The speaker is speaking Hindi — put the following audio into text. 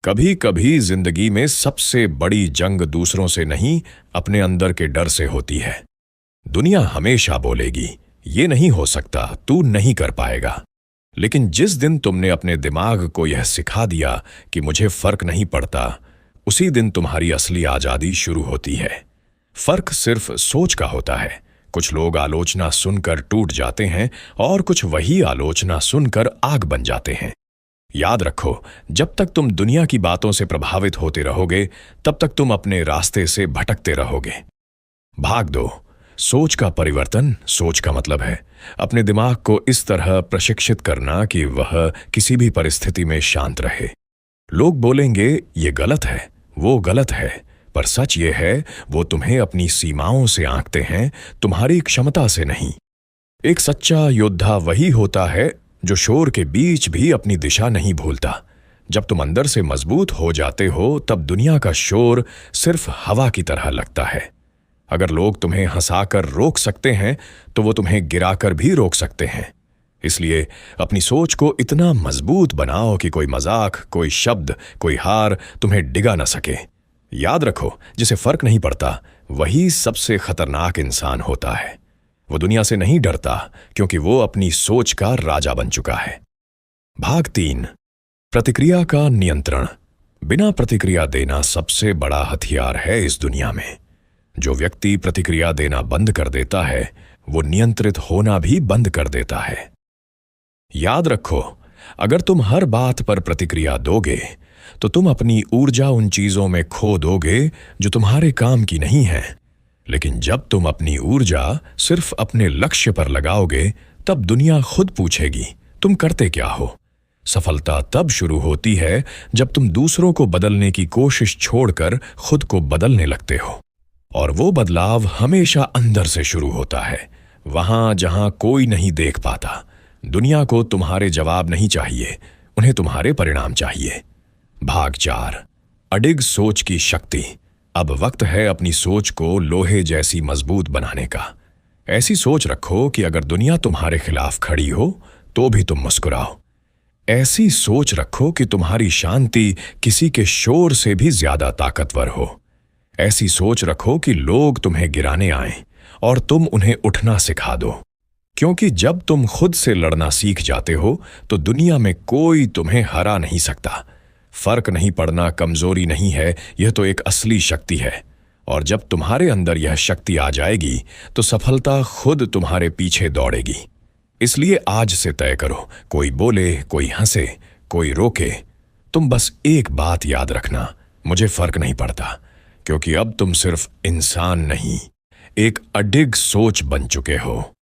कभी कभी जिंदगी में सबसे बड़ी जंग दूसरों से नहीं, अपने अंदर के डर से होती है। दुनिया हमेशा बोलेगी, ये नहीं हो सकता, तू नहीं कर पाएगा। लेकिन जिस दिन तुमने अपने दिमाग को यह सिखा दिया कि मुझे फर्क नहीं पड़ता, उसी दिन तुम्हारी असली आजादी शुरू होती है। फर्क सिर्फ सोच का होता है। कुछ लोग आलोचना सुनकर टूट जाते हैं और कुछ वही आलोचना सुनकर आग बन जाते हैं। याद रखो, जब तक तुम दुनिया की बातों से प्रभावित होते रहोगे, तब तक तुम अपने रास्ते से भटकते रहोगे। भाग दो। सोच का परिवर्तन, सोच का मतलब है अपने दिमाग को इस तरह प्रशिक्षित करना कि वह किसी भी परिस्थिति में शांत रहे। लोग बोलेंगे ये गलत है, वो गलत है, पर सच ये है वो तुम्हें अपनी सीमाओं से आंकते हैं, तुम्हारी क्षमता से नहीं। एक सच्चा योद्धा वही होता है जो शोर के बीच भी अपनी दिशा नहीं भूलता। जब तुम अंदर से मजबूत हो जाते हो, तब दुनिया का शोर सिर्फ हवा की तरह लगता है। अगर लोग तुम्हें हंसाकर रोक सकते हैं, तो वो तुम्हें गिराकर भी रोक सकते हैं। इसलिए अपनी सोच को इतना मजबूत बनाओ कि कोई मजाक, कोई शब्द, कोई हार तुम्हें डिगा न सके। याद रखो, जिसे फर्क नहीं पड़ता वही सबसे खतरनाक इंसान होता है। वो दुनिया से नहीं डरता क्योंकि वो अपनी सोच का राजा बन चुका है। भाग 3, प्रतिक्रिया का नियंत्रण। बिना प्रतिक्रिया देना सबसे बड़ा हथियार है इस दुनिया में। जो व्यक्ति प्रतिक्रिया देना बंद कर देता है, वो नियंत्रित होना भी बंद कर देता है। याद रखो, अगर तुम हर बात पर प्रतिक्रिया दोगे, तो तुम अपनी ऊर्जा उन चीजों में खो दोगे जो तुम्हारे काम की नहीं है। लेकिन जब तुम अपनी ऊर्जा सिर्फ अपने लक्ष्य पर लगाओगे, तब दुनिया खुद पूछेगी तुम करते क्या हो। सफलता तब शुरू होती है जब तुम दूसरों को बदलने की कोशिश छोड़कर खुद को बदलने लगते हो। और वो बदलाव हमेशा अंदर से शुरू होता है, वहां जहां कोई नहीं देख पाता। दुनिया को तुम्हारे जवाब नहीं चाहिए, उन्हें तुम्हारे परिणाम चाहिए। भाग 4, अडिग सोच की शक्ति। अब वक्त है अपनी सोच को लोहे जैसी मजबूत बनाने का। ऐसी सोच रखो कि अगर दुनिया तुम्हारे खिलाफ खड़ी हो, तो भी तुम मुस्कुराओ। ऐसी सोच रखो कि तुम्हारी शांति किसी के शोर से भी ज्यादा ताकतवर हो। ऐसी सोच रखो कि लोग तुम्हें गिराने आएं और तुम उन्हें उठना सिखा दो। क्योंकि जब तुम खुद से लड़ना सीख जाते हो, तो दुनिया में कोई तुम्हें हरा नहीं सकता। फर्क नहीं पड़ना कमजोरी नहीं है, यह तो एक असली शक्ति है। और जब तुम्हारे अंदर यह शक्ति आ जाएगी, तो सफलता खुद तुम्हारे पीछे दौड़ेगी। इसलिए आज से तय करो, कोई बोले, कोई हंसे, कोई रोके, तुम बस एक बात याद रखना, मुझे फर्क नहीं पड़ता। क्योंकि अब तुम सिर्फ इंसान नहीं, एक अडिग सोच बन चुके हो।